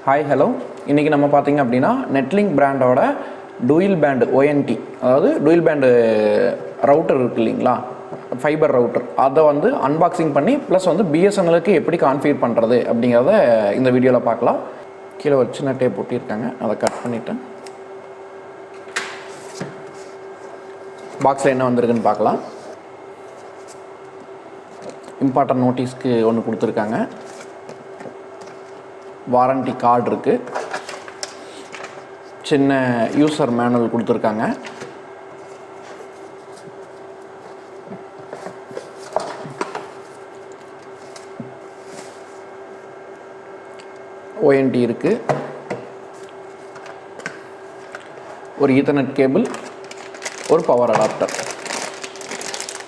Hi hello, இன்றைக்கி நம்ம பார்த்திங்க அப்படின்னா நெட்லிங்க் பிராண்டோட டூயல் பேண்ட் ONT, அதாவது டூயல் பேண்டு ரவுட்டர் இருக்குது இல்லைங்களா, ஃபைபர் ரவுட்டர், அதை வந்து அன்பாக்சிங் பண்ணி ப்ளஸ் வந்து BSNLக்கு எப்படி கான்ஃபிகர் பண்ணுறது அப்படிங்கிறத இந்த வீடியோவில் பார்க்கலாம். கீழே ஒரு சின்ன டேப் ஒட்டியிருக்காங்க, அதை கட் பண்ணிவிட்டு பாக்ஸில் என்ன வந்திருக்குன்னு பார்க்கலாம். இம்பார்ட்டன்ட் நோட்டீஸ்க்கு ஒன்று கொடுத்துருக்காங்க, வாரண்டி கார்டு இருக்குது, சின்ன யூசர் மேனுவல் கொடுத்துருக்காங்க, ONT இருக்குது, ஒரு ஈத்தர்நெட் கேபிள், ஒரு பவர் அடாப்டர்.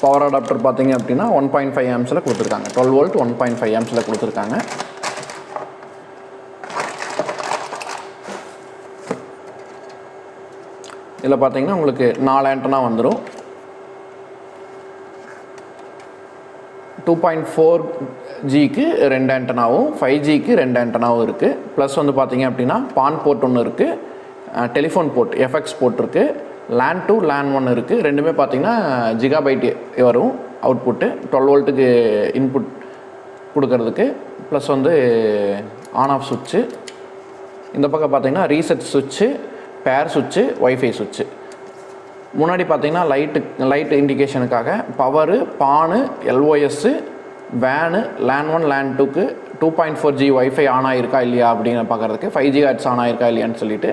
பவர் அடாப்டர் பார்த்தீங்க அப்படின்னா 1.5 ஆம்ஸில் கொடுத்துருக்காங்க, 12 வோல்ட் 1.5 ஆம்ஸில் கொடுத்துருக்காங்க. இதில் பார்த்தீங்கன்னா உங்களுக்கு 4 ஆண்டனா வந்துடும். 2.4Gக்கு 2 ஆண்டனாவும் 5Gக்கு 2 ஆண்டனாவும் இருக்குது. ப்ளஸ் வந்து பார்த்தீங்க அப்படின்னா பான் போர்ட் ஒன்று இருக்குது, டெலிஃபோன் போர்ட் FX போர்ட் இருக்குது, LAN 2 LAN 1 இருக்குது. ரெண்டுமே பார்த்தீங்கன்னா ஜிகாபைட் வரும் அவுட்புட்டு, 12 வோல்ட்டுக்கு இன்புட் கொடுக்கறதுக்கு. ப்ளஸ் வந்து ஆன் ஆஃப் சுவிட்சு, இந்த பக்கம் பார்த்தீங்கன்னா ரீசெட் சுவிட்சு, பேர் சுவிட்சு, வைஃபை சுவிட்சு. முன்னாடி பார்த்தீங்கன்னா லைட் இண்டிகேஷனுக்காக பவரு, பானு, LOS, வேனு, LAN 1 LAN 2க்கு 2.4G வைஃபை ஆன் ஆகிருக்கா இல்லையா அப்படின்னு பார்க்குறதுக்கு, 5G ஹெர்ட்ஸ் ஆன் ஆகிருக்கா இல்லையான்னு சொல்லிட்டு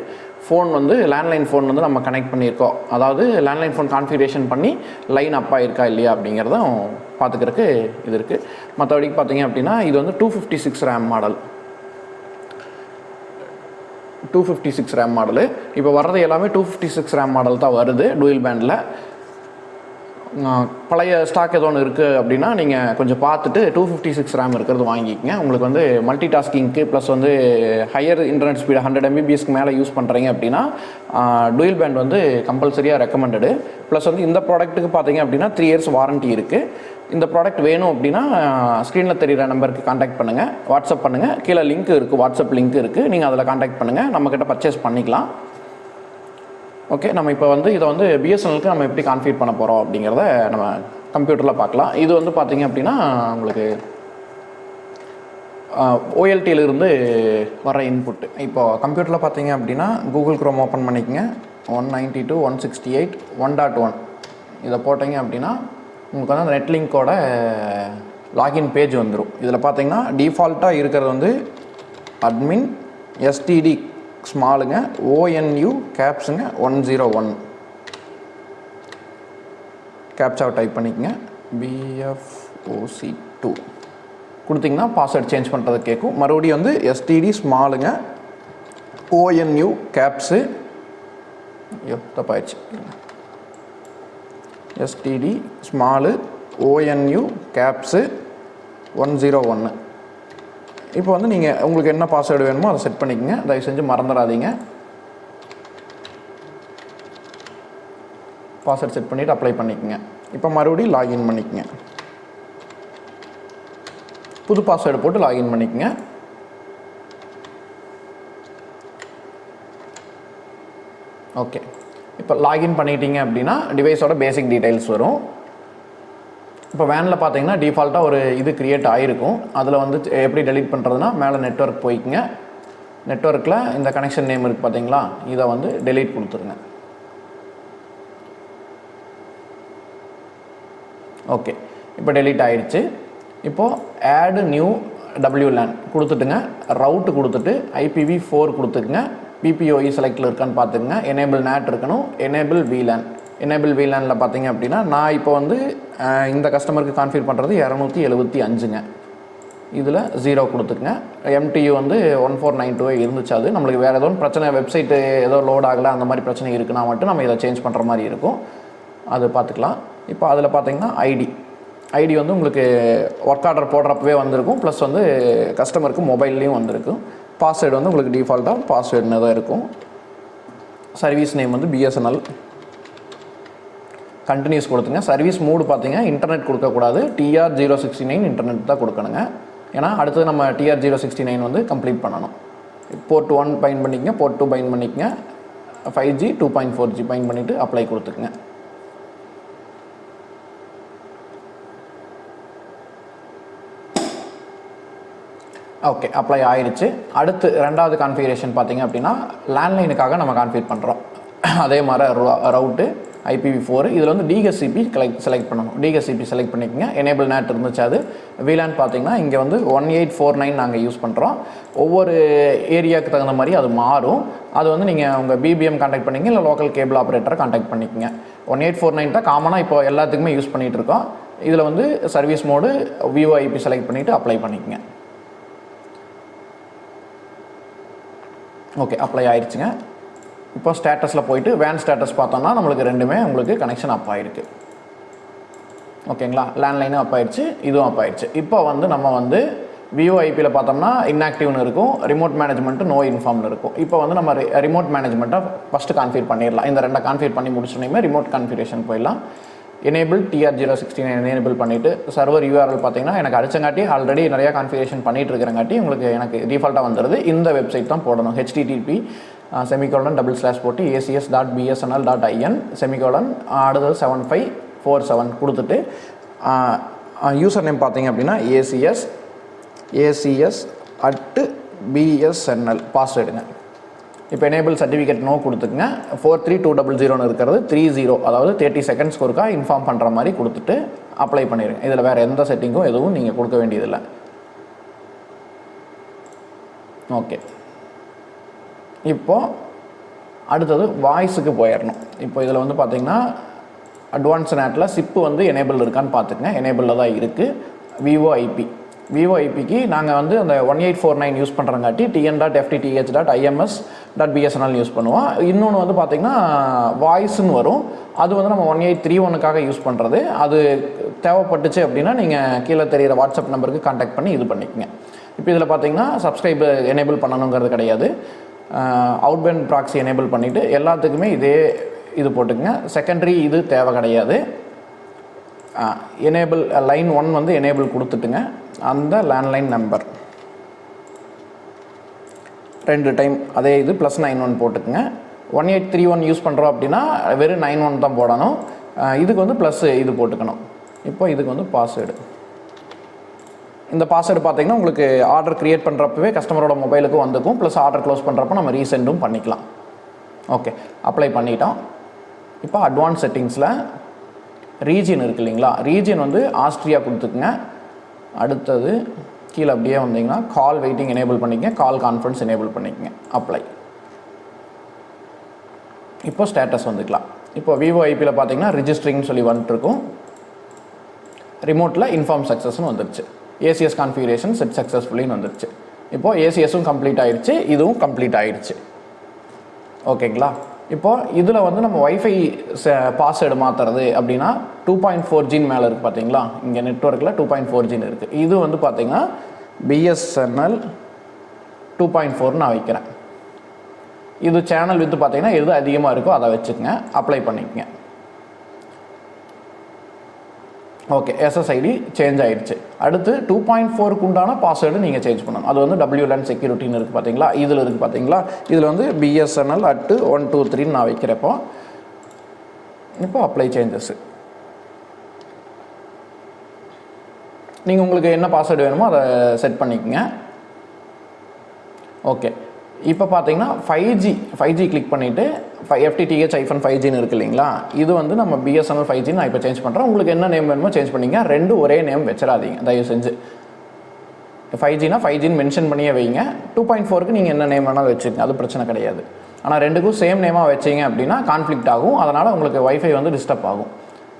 ஃபோன் வந்து லேண்ட்லைன் ஃபோன் வந்து நம்ம கனெக்ட் பண்ணியிருக்கோம், அதாவது லேண்ட்லைன் ஃபோன் கான்ஃபிகரேஷன் பண்ணி லைன் அப் ஆகிருக்கா இல்லையா அப்படிங்கிறதும் பார்த்துக்கிறதுக்கு இது இருக்குது. மற்றபடிக்கு பார்த்தீங்க அப்படின்னா இது வந்து 256 RAM மாடல், 256 RAM மாடலு. இப்போ வர்றது எல்லாமே 256 RAM மாடல் தான் வருது டூயல் பேண்டில். பழைய ஸ்டாக் ஏதோ ஒன்று இருக்குது அப்படின்னா நீங்கள் கொஞ்சம் பார்த்துட்டு 256 RAM இருக்கிறது வாங்கிக்கங்க. உங்களுக்கு வந்து மல்டி டாஸ்கிங்க்கு ப்ளஸ் வந்து ஹையர் இன்டர்நெட் ஸ்பீடு 100 Mbps மேலே யூஸ் பண்ணுறீங்க அப்படின்னா டூயல் பேண்ட் வந்து கம்பல்சரியாக ரெக்கமெண்டடு. ப்ளஸ் வந்து இந்த ப்ராடக்ட்டுக்கு பார்த்தீங்க அப்படின்னா 3 years வாரண்ட்டி இருக்குது. இந்த ப்ராடக்ட் வேணும் அப்படின்னா ஸ்க்ரீனில் தெரிகிற நம்பருக்கு காண்டாக்ட் பண்ணுங்கள், வாட்ஸ்அப் பண்ணுங்கள், கீழே லிங்க் இருக்குது, வாட்ஸ்அப் லிங்க் இருக்குது, நீங்கள் அதில் காண்டாக்ட் பண்ணுங்கள், நம்மக்கிட்ட பர்ச்சேஸ் பண்ணிக்கலாம். ஓகே, நம்ம இப்போ வந்து இதை வந்து BSNLக்கு நம்ம எப்படி கான்ஃபிகர் பண்ண போகிறோம் அப்படிங்கிறத நம்ம கம்ப்யூட்டரில் பார்க்கலாம். இது வந்து பார்த்தீங்க அப்படின்னா உங்களுக்கு OLTயிலிருந்து வர இன்புட்டு. இப்போது கம்ப்யூட்டரில் பார்த்தீங்க அப்படின்னா கூகுள் குரோம் ஓப்பன் பண்ணிக்கங்க, 192.168.1.1 இதை போட்டிங்க அப்படின்னா உங்களுக்கு வந்து அந்த நெட்லிங்கோட லாகின் பேஜ் வந்துடும். இதில் பார்த்தீங்கன்னா டிஃபால்ட்டாக இருக்கிறது வந்து அட்மின் STD ஸ்மாலுங்க, ONU கேப்ஸுங்க 101 கேப்ஸாவை டைப் பண்ணிக்கங்க, BFOC2 கொடுத்திங்கன்னா பாஸ்வேர்ட் சேஞ்ச் பண்ணுறது கேட்கும். மறுபடியும் வந்து STD ஸ்மாலுங்க, ONU கேப்ஸு, தப்பாயிடுச்சு, STD ஸ்மாலு ONU கேப்ஸு 101. இப்போ வந்து நீங்கள் உங்களுக்கு என்ன பாஸ்வேர்டு வேணுமோ அதை செட் பண்ணிக்கங்க, தயவு செஞ்சு மறந்துடாதீங்க. பாஸ்வேர்டு செட் பண்ணிவிட்டு அப்ளை பண்ணிக்கங்க. இப்போ மறுபடியும் லாகின் பண்ணிக்கங்க, புது பாஸ்வேர்டு போட்டு லாகின் பண்ணிக்கங்க. ஓகே, இப்போ லாகின் பண்ணிட்டீங்க அப்படின்னா டிவைஸோட பேசிக் டீட்டெயில்ஸ் வரும். இப்போ வேனில் பார்த்தீங்கன்னா டிஃபால்ட்டாக ஒரு இது க்ரியேட் ஆகிருக்கும். அதில் வந்து எப்படி டெலீட் பண்ணுறதுனா மேலே நெட்வொர்க் போய்க்குங்க, நெட்வொர்க்கில் இந்த கனெக்ஷன் நேம் இருக்குது பார்த்தீங்களா, இதை வந்து டெலீட் கொடுத்துருங்க. ஓகே, இப்போ டெலீட் ஆகிடுச்சு. இப்போது ஆட் நியூ WLAN கொடுத்துட்டுங்க, ரவுட்டு கொடுத்துட்டு IPv4 கொடுத்துக்குங்க, PPOE செலக்டில் இருக்கான்னு பார்த்துக்குங்க, எனேபிள் NAT இருக்கணும், எனேபிள் VLAN. எனேபிள் VLANல பார்த்தீங்க அப்படின்னா நான் இப்போ வந்து இந்த கஸ்டமருக்கு கான்ஃபிகர் பண்ணுறது 275ங்க, இதில் 0 கொடுத்துக்குங்க. MTU வந்து 1492 இருந்துச்சு, அது நம்மளுக்கு வேறு ஏதோ பிரச்சனை, வெப்சைட்டு ஏதோ லோட் ஆகலை அந்த மாதிரி பிரச்சனை இருக்குன்னா மட்டும் நம்ம இதை சேஞ்ச் பண்ணுற மாதிரி இருக்கும், அது பார்த்துக்கலாம். இப்போ அதில் பார்த்தீங்கன்னா ஐடி வந்து உங்களுக்கு ஒர்க் ஆர்டர் போடுறப்பவே வந்திருக்கும், ப்ளஸ் வந்து கஸ்டமருக்கு மொபைல்லையும் வந்திருக்கும். பாஸ்வேர்டு வந்து உங்களுக்கு டிஃபால்ட்டாக பாஸ்வேர்டுன்னு தான் இருக்கும். சர்வீஸ் நேம் வந்து BSNL, கண்டினியூஸ் கொடுத்துங்க. சர்வீஸ் மூடு பார்த்தீங்க இன்டர்நெட் கொடுக்கக்கூடாது, TR069 இன்டர்நெட் தான் கொடுக்கணுங்க. ஏன்னா அடுத்தது நம்ம TR069 வந்து கம்ப்ளீட் பண்ணணும். போர்ட் 1 பைண்ட் பண்ணிக்கங்க, போர்ட் 2 பைண்ட் பண்ணிக்கங்க, 5G 2.4G பைண்ட் பண்ணிவிட்டு அப்ளை கொடுத்துக்குங்க. ஓகே, அப்ளை ஆயிடுச்சு. அடுத்து ரெண்டாவது கான்ஃபிகரேஷன் பார்த்தீங்க அப்படின்னா லேண்ட்லைனுக்காக நம்ம கான்ஃபிகர் பண்ணுறோம். அதே மாதிரி ரவுட்டு IPv4 இதில் வந்து DHCP செலக்ட் பண்ணணும். DHCP செலக்ட் பண்ணிக்கோங்க. எனேபிள் நேட் இருந்துச்சு. அது VLAN பார்த்தீங்கன்னா இங்கே வந்து 1849 நாங்கள் யூஸ் பண்ணுறோம். ஒவ்வொரு ஏரியாவுக்கு தகுந்த மாதிரி அது மாறும். அது வந்து நீங்கள் உங்கள் BBM கான்டாக்ட் பண்ணிங்க, இல்லை லோக்கல் கேபிள் ஆப்ரேட்டரை கான்டாக்ட் பண்ணிக்கோங்க. 1849 தான் காமனாக இப்போ எல்லாத்துக்குமே யூஸ் பண்ணிகிட்டு இருக்கோம். இதில் வந்து சர்வீஸ் மோடு VoIP செலக்ட் பண்ணிவிட்டு அப்ளை பண்ணிக்கோங்க. ஓகே, அப்ளை ஆயிடுச்சுங்க. இப்போ ஸ்டேட்டஸில் போயிட்டு வேன் ஸ்டேட்டஸ் பார்த்தோம்னா நம்மளுக்கு ரெண்டுமே உங்களுக்கு கனெக்ஷன் அப் ஆகிருக்கு. ஓகேங்களா, லேண்ட்லைனும் அப் ஆயிடுச்சு, இதுவும் அப் ஆயிடுச்சு. இப்போ வந்து நம்ம வந்து VoIPயில் பார்த்தோம்னா இன்ஆக்டிவ்னு இருக்கும், ரிமோட் மேனேஜ்மெண்ட்டு நோ இன்ஃபார்ம்னு இருக்கும். இப்போ வந்து நம்ம ரிமோட் மேனேஜ்மெண்ட்டை ஃபஸ்ட்டு கான்ஃபிகர் பண்ணிடலாம். இந்த ரெண்டை கான்ஃபிகர் பண்ணி முடிச்சோன்னே ரிமோட் கான்ஃபிகரேஷன் போயிடலாம். எனேபிள் TR069 எனேபிள் பண்ணிவிட்டு சர்வர் URL பார்த்தீங்கன்னா எனக்கு அடிச்சங்காட்டி ஆல்ரெடி நிறையா கான்ஃபிகரேஷன் பண்ணிகிட்டு இருக்கிறங்காட்டி உங்களுக்கு எனக்கு டிஃபால்ட்டாக வந்துடுது. இந்த வெப்சைட் தான் போடணும். http:// போட்டு acs.bsnl.in அடுத்தது 7547 கொடுத்துட்டு யூசர் நேம் பார்த்தீங்க அப்படின்னா acs@bsnl பாஸ்வேர்டுங்க. இப்போ எனேபிள் சர்டிஃபிகேட் நோ கொடுத்துக்குங்க. 43200 இருக்கிறது 30, அதாவது 30 செகண்ட்ஸ்க்கு ஒருக்கா இன்ஃபார்ம் பண்ணுற மாதிரி கொடுத்துட்டு அப்ளை பண்ணிடுங்க. இதில் வேறு எந்த செட்டிங்கும் எதுவும் நீங்கள் கொடுக்க வேண்டியதில்லை. ஓகே, இப்போது அடுத்தது வாய்ஸுக்கு போயிடணும். இப்போ இதில் வந்து பார்த்திங்கன்னா அட்வான்ஸ் நேட்டில் சிப்பு வந்து எனேபிள் இருக்கான்னு பார்த்துக்குங்க. எனேபிளில் தான் இருக்குது. VoIPக்கு நாங்கள் வந்து அந்த 1849 யூஸ் பண்ணுறங்காட்டி tn.ftth.ims.bsnl யூஸ் பண்ணுவோம். இன்னொன்று வந்து பார்த்திங்கன்னா வாய்ஸ்ன்னு வரும். அது வந்து நம்ம 1831க்காக யூஸ் பண்ணுறது. அது தேவைப்பட்டுச்சு அப்படின்னா நீங்கள் கீழே தெரிகிற வாட்ஸ்அப் நம்பருக்கு கான்டாக்ட் பண்ணி இது பண்ணிக்கோங்க. இப்போ இதில் பார்த்தீங்கன்னா சப்ஸ்கிரைப் எனேபிள் பண்ணணுங்கிறது கிடையாது. அவுட்பேண்ட் ப்ராக்ஸி எனேபிள் பண்ணிவிட்டு எல்லாத்துக்குமே இதே இது போட்டுக்குங்க. செகண்டரி இது தேவை கிடையாது. எனேபிள் லைன் 1 வந்து எனேபிள் கொடுத்துட்டுங்க. அந்த லேண்ட்லைன் நம்பர் 2 டைம் அதே இது +91 போட்டுக்குங்க. 1831 யூஸ் பண்ணுறோம் அப்படின்னா வெறும் 91 தான் போடணும். இதுக்கு வந்து ப்ளஸ் இது போட்டுக்கணும். இப்போ இதுக்கு வந்து பாஸ்வேர்டு. இந்த பாஸ்வேர்டு பார்த்தீங்கன்னா உங்களுக்கு ஆர்டர் க்ரியேட் பண்ணுறப்பவே கஸ்டமரோட மொபைலுக்கு வந்துக்கும். ப்ளஸ் ஆர்டர் க்ளோஸ் பண்ணுறப்போ நம்ம ரீசெண்டும் பண்ணிக்கலாம். ஓகே, அப்ளை பண்ணிட்டோம். இப்போ அட்வான்ஸ் செட்டிங்ஸில் ரீஜியன் இருக்குது இல்லைங்களா, ரீஜியன் வந்து ஆஸ்ட்ரியா கொடுத்துக்குங்க. அடுத்தது கீழே அப்படியே வந்தீங்கன்னா கால் வெயிட்டிங் எனேபிள் பண்ணிக்கங்க, கால் கான்ஃபரன்ஸ் எனேபிள் பண்ணிக்கங்க. அப்ளை. இப்போ ஸ்டேட்டஸ் வந்துக்கலாம். இப்போ VoIPயில் பார்த்தீங்கன்னா ரிஜிஸ்டரிங்னு சொல்லி வந்துட்டுருக்கும். ரிமோட்டில் இன்ஃபார்ம் சக்ஸஸ்ன்னு வந்துருச்சு. ACS கான்ஃபிகரேஷன் செட் சக்ஸஸ்ஃபுல்லின்னு வந்துருச்சு. இப்போது ACSும் கம்ப்ளீட் ஆகிடுச்சு, இதுவும் கம்ப்ளீட் ஆகிடுச்சு. ஓகேங்களா, இப்போது இதில் வந்து நம்ம வைஃபை பாஸ்வேர்டு மாற்றுறது அப்படின்னா 2.4G மேலே இருக்குது பார்த்தீங்களா. இங்கே நெட்வொர்க்கில் 2.4G இருக்குது. இது வந்து பார்த்தீங்கன்னா BSNL 2.4 நான் வைக்கிறேன். இது சேனல் வித்து பார்த்தீங்கன்னா எது அதிகமாக இருக்கோ அதை வச்சுக்கங்க. அப்ளை பண்ணிக்கங்க. ஓகே, SSID சேஞ்ச் ஆகிடுச்சு. அடுத்து 2.4க்கு உண்டான பாஸ்வேர்டு நீங்கள் சேஞ்ச் பண்ணணும். அது வந்து WLAN செக்யூரிட்டின்னு இருக்குது பார்த்தீங்களா, இதில் இருக்குது பார்த்தீங்களா. இதில் வந்து BSNL@123 நான் வைக்கிறப்போ இப்போ அப்ளை சேஞ்சஸ். நீங்கள் உங்களுக்கு என்ன பாஸ்வேர்டு வேணுமோ அதை செட் பண்ணிக்கோங்க. ஓகே, இப்போ பார்த்தீங்கன்னா 5G கிளிக் பண்ணிவிட்டு FTTH-5Gன்னு இருக்குது இல்லைங்களா, இது வந்து நம்ம BSNL 5G நான் இப்போ சேஞ்ச் பண்ணுறேன். உங்களுக்கு என்ன நேம் வேணுமோ சேஞ்ச் பண்ணிங்க. ரெண்டும் ஒரே நேம் வச்சிடாதீங்க தயவு செஞ்சு. 5Gனா 5Gன்னு மென்ஷன் பண்ணியே வைங்க. 2.4க்கு நீங்கள் என்ன நேம் வேணாலும் வச்சுக்கோங்க, அது பிரச்சனை கிடையாது. ஆனால் ரெண்டுக்கும் சேம் நேமாக வச்சிங்க அப்படின்னா கான்ஃப்ளிக்ட் ஆகும். அதனால் உங்களுக்கு வைஃபை வந்து டிஸ்டர்ப் ஆகும்.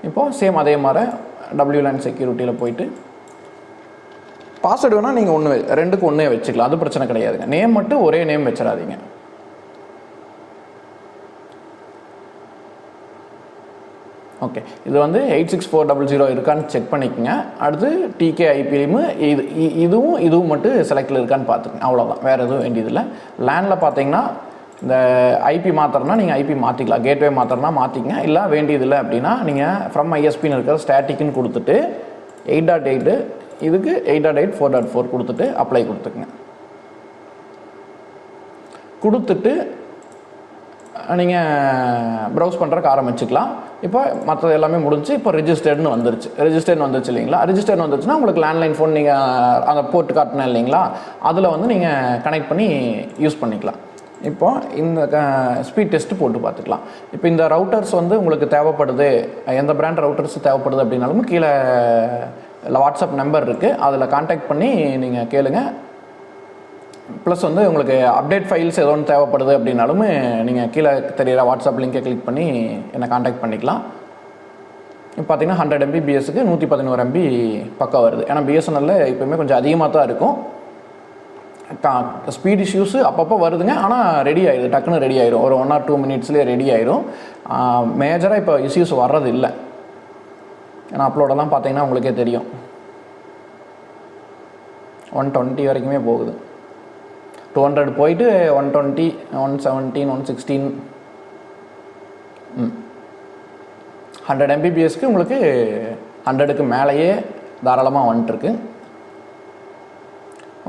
இப்போது சேம் அதே மாதிரி WLAN செக்யூரிட்டியில் போயிட்டு பாஸ்வேர்டு வேணால் நீங்கள் ரெண்டுக்கு ஒன்றே வச்சுக்கலாம், அது பிரச்சனை கிடையாதுங்க. நேம் மட்டும் ஒரே நேம் வச்சிடாதீங்க. ஓகே, இது வந்து 86400 இருக்கான்னு செக் பண்ணிக்கோங்க. அடுத்து TKIPலையும் இதுவும் மட்டும் செலக்டில் இருக்கான்னு பார்த்துக்கங்க. அவ்வளோதான், வேறு எதுவும் வேண்டியதில்லை. லேனில் பார்த்தீங்கன்னா இந்த IP மாத்திரம்னா நீங்கள் IP மாற்றிக்கலாம். கேட்வே மாத்திரம்னா மாற்றிக்கங்க. இல்லை வேண்டியதில்லை அப்படின்னா நீங்கள் ஃப்ரம் ISPன்னு இருக்கிற ஸ்டாட்டிக்னு கொடுத்துட்டு 8.8 இதுக்கு 8.8 4.4 கொடுத்துட்டு அப்ளை கொடுத்துக்குங்க. கொடுத்துட்டு நீங்கள் ப்ரௌஸ் பண்ணுறக்கு ஆரம்பிச்சிக்கலாம். இப்போ மற்றது எல்லாமே முடிஞ்சு இப்போ ரிஜிஸ்டர்டுன்னு வந்துருச்சு இல்லைங்களா? ரிஜிஸ்டர்னு வந்துருச்சுன்னா உங்களுக்கு லேண்ட்லைன் ஃபோன் நீங்கள் அந்த போர்ட் காட்டினேன் இல்லைங்களா, அதில் வந்து நீங்கள் கனெக்ட் பண்ணி யூஸ் பண்ணிக்கலாம். இப்போ இந்த ஸ்பீட் டெஸ்ட்டு போட்டு பார்த்துக்கலாம். இப்போ இந்த ரவுட்டர்ஸ் வந்து உங்களுக்கு தேவைப்படுது, எந்த பிராண்ட் ரவுட்டர்ஸ் தேவைப்படுது அப்படின்னாலும் கீழே வாட்ஸ்அப் நம்பர் இருக்குது, அதில் கான்டாக்ட் பண்ணி நீங்கள் கேளுங்க. ப்ளஸ் வந்து உங்களுக்கு அப்டேட் ஃபைல்ஸ் ஏதோ ஒன்று தேவைப்படுது அப்படின்னாலும் நீங்கள் கீழே தெரிகிற வாட்ஸ்அப் லிங்கை கிளிக் பண்ணி என்னை கான்டாக்ட் பண்ணிக்கலாம். இப்போ பார்த்தீங்கன்னா 100 MBPSக்கு 111 MB பக்கம் வருது. ஏன்னா BSNL எப்போயுமே கொஞ்சம் அதிகமாக தான் இருக்கும். ஸ்பீட் இஷ்யூஸு அப்பப்போ வருதுங்க, ஆனால் ரெடி ஆகிடுது, டக்குன்னு ரெடி ஆயிரும். ஒரு 1 or 2 minutesலேயே ரெடி ஆயிரும். மேஜராக இப்போ இஷ்யூஸ் வர்றது இல்லை. ஏன்னா அப்லோடெல்லாம் பார்த்தீங்கன்னா உங்களுக்கே தெரியும் 120 வரைக்குமே போகுது. 200 போயிட்டு 120, 117, 116, 100 MBPSக்கு உங்களுக்கு 100க்கு மேலேயே தாராளமாக வந்துட்டுருக்கு.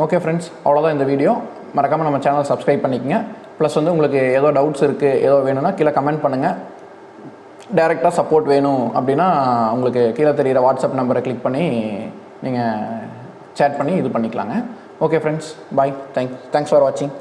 ஓகே ஃப்ரெண்ட்ஸ், அவ்வளோதான் இந்த வீடியோ. மறக்காமல் நம்ம சேனல் சப்ஸ்கிரைப் பண்ணிக்கங்க. ப்ளஸ் வந்து உங்களுக்கு ஏதோ டவுட்ஸ் இருக்குது, ஏதோ வேணும்னா கீழே கமெண்ட் பண்ணுங்கள். டைரெக்டாக சப்போர்ட் வேணும் அப்படின்னா உங்களுக்கு கீழே தெரிகிற வாட்ஸ்அப் நம்பரை கிளிக் பண்ணி நீங்கள் சேட் பண்ணி இது பண்ணிக்கலாங்க. Okay friends, bye. Thanks for வாட்சிங்.